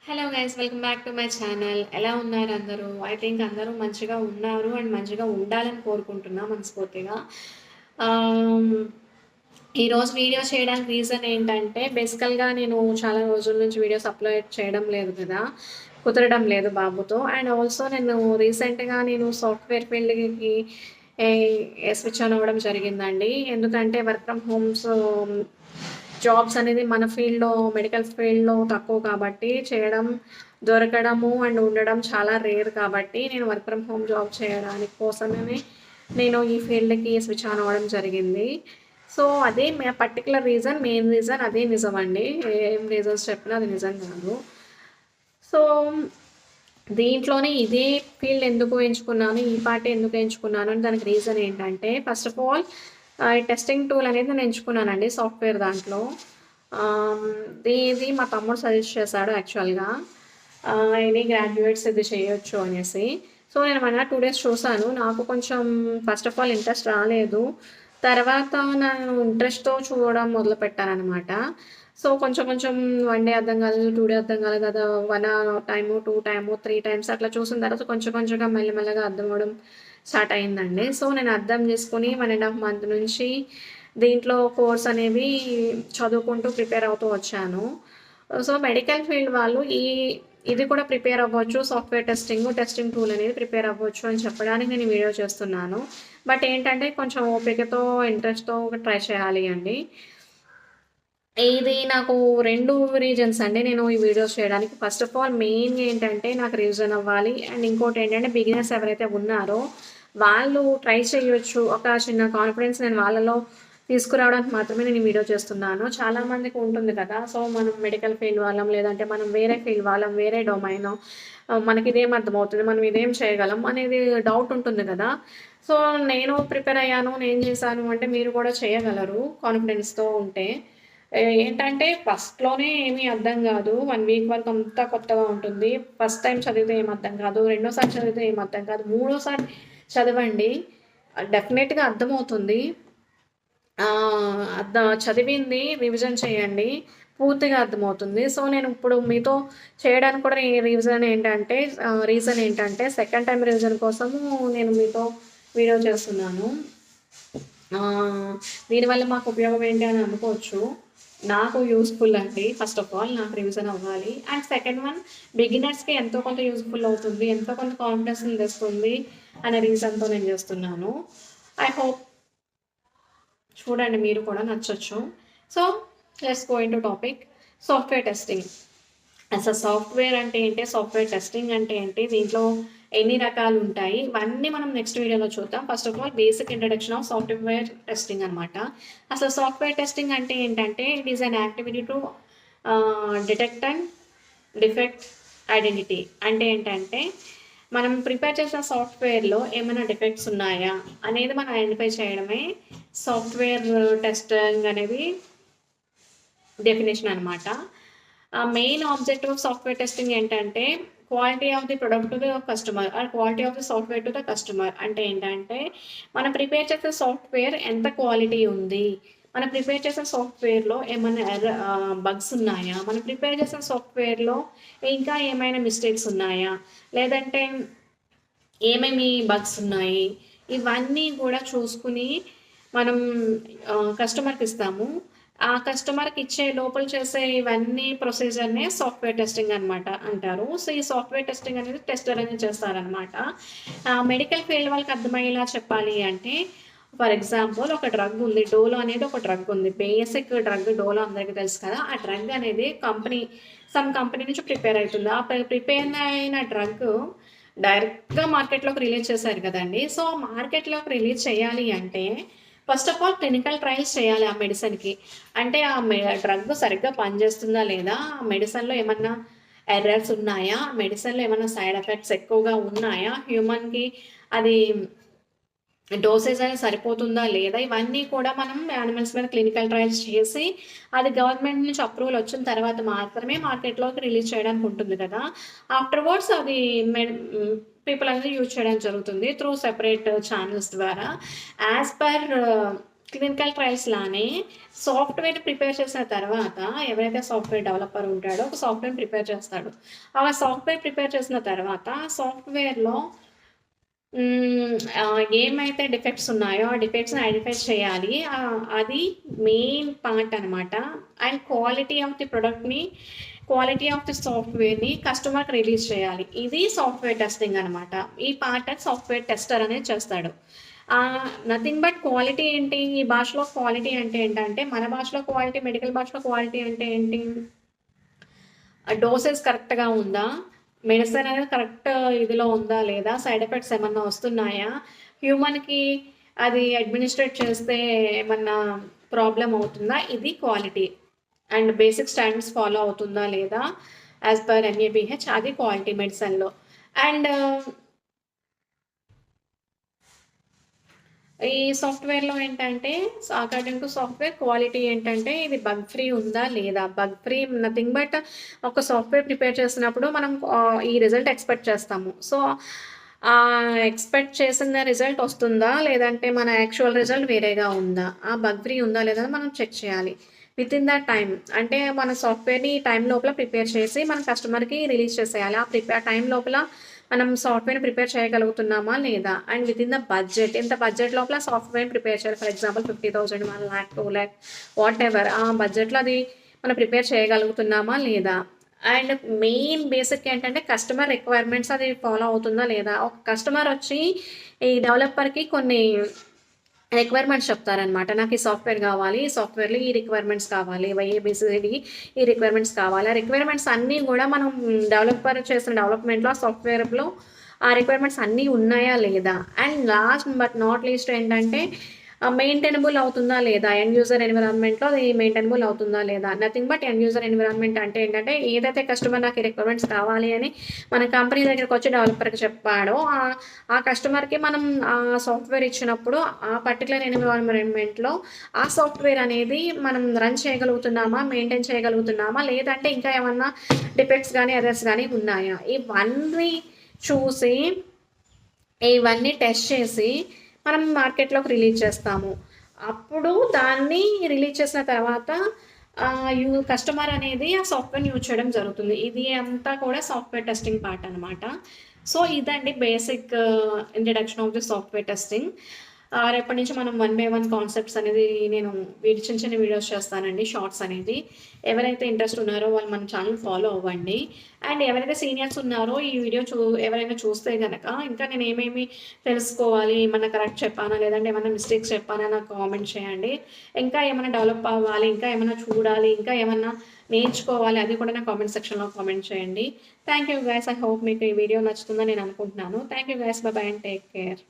Hello guys, welcome back to my channel. ఎలా ఉన్నారు అందరూ? ఐ థింక్ అందరూ మంచిగా ఉన్నారు అండ్ మంచిగా ఉండాలని కోరుకుంటున్నా మనస్ఫూర్తిగా. ఆమ్, ఈరోజు వీడియో చేయడానికి రీజన్ ఏంటంటే, బేసికల్గా నేను చాలా రోజుల నుంచి వీడియోస్ అప్లోడ్ చేయడం లేదు కదా, కుదరడం లేదు బాబుతో. అండ్ ఆల్సో నేను రీసెంట్గా సాఫ్ట్వేర్ ఫీల్డ్కి స్విచ్ ఆన్ అవ్వడం జరిగిందండి. ఎందుకంటే వర్క్ ఫ్రమ్ హోమ్స్ జాబ్స్ అనేది మన ఫీల్డ్‌లో, మెడికల్ ఫీల్డ్‌లో తక్కువ కాబట్టి దొరకడము అండ్ ఉండడం చాలా రేర్ కాబట్టి, నేను వర్క్ ఫ్రమ్ హోమ్ జాబ్ చేయడానికి కోసమనే నేను ఈ ఫీల్డ్‌కి స్విచ్ ఆన్ అవ్వడం జరిగింది. సో, అదే పర్టిక్యులర్ రీజన్, మెయిన్ రీజన్ అదే నిజమండి. ఏం రీజన్స్ చెప్పినా అది నిజం కాదు. సో, దీంట్లోనే ఇదే ఫీల్డ్ ఎందుకు ఎంచుకున్నాను, ఈ పార్ట్ ఎందుకు ఎంచుకున్నాను అని దానికి రీజన్ ఏంటంటే, first of all testing tool అనేది నేను ఎంచుకున్నానండి సాఫ్ట్‌వేర్ దాంట్లో. ఆహ్, ఇది మా తమ్ముడు సజెస్ట్ చేశాడు యాక్చువల్‌గా. ఎనీ గ్రాడ్యుయేట్స్ ఇది చేయొచ్చు అనేసి. సో, నేను 1 ఆర్ 2 డేస్ చూసాను. నాకు కొంచెం ఫస్ట్ ఆఫ్ ఆల్ ఇంట్రెస్ట్ రాలేదు. తర్వాత నేను ఇంట్రెస్ట్‌తో చూడడం మొదలుపెట్టాననమాట. సో, కొంచెం కొంచెం 1 డే అర్థం కాలేదు, 2 డే అర్థం కాలేదు. 1 టైము, 2 టైము, 3 టైమ్స్ అట్లా చూసిన తర్వాత కొంచెం కొంచెంగా మెల్లమెల్లగా అర్థమవ్వడం స్టార్ట్ అయిందండి. సో, నేను అర్థం చేసుకొని 1 ½ మంత్ నుంచి దీంట్లో కోర్స్ అనేవి చదువుకుంటూ ప్రిపేర్ అవుతూ వచ్చాను. సో, మెడికల్ ఫీల్డ్ వాళ్ళు ఇది కూడా ప్రిపేర్ అవ్వచ్చు. సాఫ్ట్‌వేర్ టెస్టింగ్ టూల్ అనేది ప్రిపేర్ అవ్వచ్చు అని చెప్పడానికి నేను ఈ వీడియో చేస్తున్నాను. బట్ ఏంటంటే కొంచెం ఓపికతో, ఇంట్రెస్ట్‌తో ట్రై చేయాలి అండి. ఇది నాకు 2 రీజన్స్ అండి నేను ఈ వీడియోస్ చేయడానికి. ఫస్ట్ ఆఫ్ ఆల్ మెయిన్‌గా ఏంటంటే నాకు రివిజన్ అవ్వాలి. అండ్ ఇంకోటేంటంటే బిగినర్స్ ఎవరైతే ఉన్నారో వాళ్ళు ట్రై చేయొచ్చు. ఒక చిన్న కాన్ఫిడెన్స్ నేను వాళ్ళలో తీసుకురావడానికి మాత్రమే నేను ఈ వీడియో చేస్తున్నాను. చాలా మందికి ఉంటుంది కదా! సో, మనం మెడికల్ ఫీల్డ్ వాళ్ళం, లేదంటే మనం వేరే ఫీల్డ్ వాళ్ళం, వేరే డొమైను, మనకిదేం అర్థమవుతది, మనం ఇదేం చేయగలం అనేది డౌట్ ఉంటుంది కదా! సో, నేను ప్రిపేర్ అయ్యాను, నేను చేశాను అంటే మీరు కూడా చేయగలరు కాన్ఫిడెన్స్‌తో ఉంటే. ఏంటంటే ఫస్ట్‌లోనే ఏమీ అర్థం గాదు. 1 వీక్ వరకు అంతా కొత్తగా ఉంటుంది. ఫస్ట్ టైమ్ చదివితే ఏం అర్థం కాదు. రెండోసారి చదివితే ఏం అర్థం కాదు. మూడోసారి చదవండి. డెఫినెట్‌గా అర్థమవుతుంది. చదివింది రివిజన్ చేయండి. పూర్తిగా అర్థమవుతుంది. సో, నేను ఇప్పుడు మీతో చేయడానికి కూడా రీజన్ ఏంటంటే సెకండ్ టైమ్ రివిజన్ కోసము నేను మీతో వీడియో చేస్తున్నాను. దీనివల్ల మాకు ఉపయోగం ఏంటి అని అనుకోవచ్చు. నాకు యూజ్‌ఫుల్ అండి. ఫస్ట్ ఆఫ్ ఆల్ నాకు రివిజన్ అవ్వాలి. అండ్ సెకండ్ వన్, బిగినర్స్‌కి ఎంతో కొంత యూజ్‌ఫుల్ అవుతుంది. ఎంతో కొంత కాన్ఫిడెన్స్‌ని తెస్తుంది అనే రీజన్‌తో నేను చేస్తున్నాను. ఐ హోప్ చూడండి, మీరు కూడా నచ్చొచ్చు. So, let's go into topic. Software testing. అసలు సాఫ్ట్‌వేర్ అంటే ఏంటి? సాఫ్ట్‌వేర్ టెస్టింగ్ అంటే ఏంటి? దీంట్లో ఎన్ని రకాలుంటాయి? ఇవన్నీ మనం నెక్స్ట్ వీడియోలో చూద్దాం. First of all basic introduction of software testing అనమాట. అసలు సాఫ్ట్‌వేర్ టెస్టింగ్ అంటే ఏంటంటే, it is an activity to detect and defect identity. అంటే ఏంటంటే, మనం ప్రిపేర్ చేసిన సాఫ్ట్‌వేర్‌లో ఏమైనా డిఫెక్ట్స్ ఉన్నాయా అనేది మనం ఐడెంటిఫై చేయడమే సాఫ్ట్‌వేర్ టెస్టింగ్ అనేది డెఫినిషన్ అనమాట. Main objective of software testing ఏంటంటే, quality of the product to the customer or quality of the software to the customer. అంటే ఏంటంటే, మనం ప్రిపేర్ చేసే సాఫ్ట్‌వేర్ ఎంత క్వాలిటీ ఉంది? మనం ప్రిపేర్ చేసే సాఫ్ట్‌వేర్‌లో ఏమన్నా బగ్స్ ఉన్నాయా? మనం ప్రిపేర్ చేసిన సాఫ్ట్‌వేర్‌లో ఇంకా ఏమైనా మిస్టేక్స్ ఉన్నాయా? లేదంటే ఏమేమి బగ్స్ ఉన్నాయి? ఇవన్నీ కూడా చూసుకొని మనం కస్టమర్‌కి ఇస్తాము. ఆ కస్టమర్‌కి ఇచ్చే లోపల చేసే ఇవన్నీ ప్రొసీజర్‌నే సాఫ్ట్‌వేర్ టెస్టింగ్ అంటారు. సో, ఈ సాఫ్ట్‌వేర్ టెస్టింగ్ అనేది టెస్టర్ అనేది చేస్తారనమాట. మెడికల్ ఫీల్డ్ వాళ్ళకి అర్థమయ్యేలా చెప్పాలి అంటే, ఫర్ ఎగ్జాంపుల్ ఒక డ్రగ్ ఉంది. డోలో అనేది ఒక డ్రగ్ ఉంది. బేసిక్ డ్రగ్ డోలో అందరికీ తెలుసు కదా! ఆ డ్రగ్ అనేది కంపెనీ నుంచి ప్రిపేర్ అయితుంది. ఆ ప్రిపేర్ అయిన డ్రగ్ డైరెక్ట్‌గా మార్కెట్‌లోకి రిలీజ్ చేశారు కదండీ! సో, మార్కెట్‌లోకి రిలీజ్ చేయాలి అంటే first of all clinical trials చేయాలి ఆ మెడిసిన్‌కి. అంటే ఆ డ్రగ్ సరిగ్గా పనిచేస్తుందా లేదా? ఆ మెడిసిన్‌లో ఏమన్నా ఎర్రర్స్ ఉన్నాయా? మెడిసిన్‌లో ఏమన్నా సైడ్ ఎఫెక్ట్స్ ఎక్కువగా ఉన్నాయా? హ్యూమన్‌కి అది డోసేజ్ అనేది సరిపోతుందా లేదా? ఇవన్నీ కూడా మనం యానిమల్స్ మీద క్లినికల్ ట్రయల్స్ చేసి, అది గవర్నమెంట్ నుంచి అప్రూవల్ వచ్చిన తర్వాత మాత్రమే మార్కెట్‌లోకి రిలీజ్ చేయడానికి ఉంటుంది కదా! ఆఫ్టర్‌వర్డ్స్ అది పీపుల్ అనేది యూజ్ చేయడం జరుగుతుంది త్రూ సెపరేట్ ఛానెల్స్ ద్వారా. యాస్ పర్ క్లినికల్ ట్రయల్స్ లానే సాఫ్ట్వేర్ ప్రిపేర్ చేసిన తర్వాత ఎవరైతే సాఫ్ట్వేర్ డెవలపర్ ఉంటాడో ఒక సాఫ్ట్వేర్ ప్రిపేర్ చేస్తాడు. ఆ సాఫ్ట్వేర్ ప్రిపేర్ చేసిన తర్వాత సాఫ్ట్వేర్లో ఏమైతే డిఫెక్ట్స్ ఉన్నాయో ఆ డిఫెక్ట్స్ని ఐడెంటిఫై చేయాలి. అది మెయిన్ పార్ట్ అనమాట. అండ్ క్వాలిటీ ఆఫ్ ది ప్రొడక్ట్ని, క్వాలిటీ ఆఫ్ ది సాఫ్ట్వేర్ని కస్టమర్కి రిలీజ్ చేయాలి. ఇది సాఫ్ట్వేర్ టెస్టింగ్ అనమాట. ఈ పార్ట్ సాఫ్ట్వేర్ టెస్టర్ అనేది చేస్తాడు. నథింగ్ బట్ క్వాలిటీ ఏంటి, ఈ భాషలో క్వాలిటీ అంటే ఏంటంటే, మన భాషలో క్వాలిటీ, మెడికల్ భాషలో క్వాలిటీ అంటే ఏంటి, డోసెస్ కరెక్ట్గా ఉందా, మెడిసిన్ అనేది కరెక్ట్ ఇదిలో ఉందా లేదా, సైడ్ ఎఫెక్ట్స్ ఏమన్నా వస్తున్నాయా, హ్యూమన్కి అది అడ్మినిస్ట్రేట్ చేస్తే ఏమన్నా ప్రాబ్లం అవుతుందా, ఇది quality. And basic standards follow అవుతుందా లేదా యాజ్ పర్ NABH, అది క్వాలిటీ మెడిసిన్లో. అండ్ ఈ సాఫ్ట్వేర్లో ఏంటంటే, అకార్డింగ్ టు సాఫ్ట్వేర్ క్వాలిటీ ఏంటంటే, ఇది బగ్ ఫ్రీ ఉందా లేదా. బగ్ ఫ్రీ నథింగ్ బట్ ఒక సాఫ్ట్వేర్ ప్రిపేర్ చేసినప్పుడు మనం ఈ రిజల్ట్ ఎక్స్పెక్ట్ చేస్తాము. సో ఎక్స్పెక్ట్ చేసిన రిజల్ట్ వస్తుందా, లేదంటే మన యాక్చువల్ రిజల్ట్ వేరేగా ఉందా, ఆ బగ్ ఫ్రీ ఉందా లేదా మనం చెక్ చేయాలి విత్ ఇన్ దట్ టైం. అంటే మన సాఫ్ట్వేర్ని టైం లోపల ప్రిపేర్ చేసి మన కస్టమర్కి రిలీజ్ చేసేయాలి. ఆ టైం లోపల మనం సాఫ్ట్వేర్ ప్రిపేర్ చేయగలుగుతున్నామా లేదా, and with in the budget, ఇంత బడ్జెట్ లోపల సాఫ్ట్వేర్ ప్రిపేర్ చేయాలి. For example 50,000, 1 lakh, 2 lakh, what ever, ఆ బడ్జెట్లో అది మనం ప్రిపేర్ చేయగలుగుతున్నామా లేదా. అండ్ మెయిన్ బేసిక్ ఏంటంటే కస్టమర్ రిక్వైర్మెంట్స్ అది ఫాలో అవుతుందా లేదా. ఒక కస్టమర్ వచ్చి ఈ డెవలపర్కి కొన్ని రిక్వైర్మెంట్స్ చెప్తారనమాట. నాకు ఈ సాఫ్ట్వేర్ కావాలి, ఈ సాఫ్ట్వేర్లో ఈ రిక్వైర్మెంట్స్ కావాలి, YABCD ఈ రిక్వైర్మెంట్స్ కావాలి. ఆ రిక్వైర్మెంట్స్ అన్నీ కూడా మనం డెవలపర్ చేసిన డెవలప్మెంట్లో ఆ సాఫ్ట్వేర్లో ఆ రిక్వైర్మెంట్స్ అన్నీ ఉన్నాయా లేదా. And last but not least ఏంటంటే మెయింటైనబుల్ అవుతుందా లేదా, ఎండ్ యూజర్ ఎన్విరాన్మెంట్లో అది మెయింటైనబుల్ అవుతుందా లేదా. Nothing but end user environment అంటే ఏంటంటే, ఏదైతే కస్టమర్ నాకు రిక్వైర్మెంట్స్ కావాలి అని మన కంపెనీ దగ్గరికి వచ్చి డెవలపర్కి చెప్పాడో ఆ కస్టమర్కి మనం ఆ సాఫ్ట్వేర్ ఇచ్చినప్పుడు ఆ పర్టికులర్ ఎన్విరాన్మెంట్లో ఆ సాఫ్ట్వేర్ అనేది మనం రన్ చేయగలుగుతున్నామా, మెయింటైన్ చేయగలుగుతున్నామా, లేదంటే ఇంకా ఏమన్నా డిఫెక్ట్స్ కానీ ఎర్రర్స్ కానీ ఉన్నాయా, ఇవన్నీ చూసి, ఇవన్నీ టెస్ట్ చేసి మనం మార్కెట్లోకి రిలీజ్ చేస్తాము. అప్పుడు దాన్ని రిలీజ్ చేసిన తర్వాత కస్టమర్ అనేది ఆ సాఫ్ట్వేర్ని యూజ్ చేయడం జరుగుతుంది. ఇది అంతా కూడా సాఫ్ట్వేర్ టెస్టింగ్ పార్ట్ అనమాట. సో ఇదండి basic introduction of the software testing. రేపటి నుంచి మనం 1 by 1 కాన్సెప్ట్స్ అనేది నేను చిన్న చిన్న వీడియోస్ చేస్తానండి, షార్ట్స్ అనేది. ఎవరైతే ఇంట్రెస్ట్ ఉన్నారో వాళ్ళు మన ఛానల్ ఫాలో అవ్వండి. అండ్ ఎవరైతే సీనియర్స్ ఉన్నారో ఈ వీడియో ఎవరైనా చూస్తే కనుక ఇంకా నేను ఏమేమి తెలుసుకోవాలి, ఏమన్నా కరెక్ట్ చెప్పానా లేదంటే ఏమైనా మిస్టేక్స్ చెప్పానా నాకు కామెంట్ చేయండి. ఇంకా ఏమైనా డెవలప్ అవ్వాలి, ఇంకా ఏమైనా చూడాలి, ఇంకా ఏమన్నా నేర్చుకోవాలి, అది కూడా నా కామెంట్ సెక్షన్లో కామెంట్ చేయండి. Thank you guys. I hope మీకు ఈ వీడియో నచ్చుతుందని నేను అనుకుంటున్నాను. Thank you guys. By by and take care.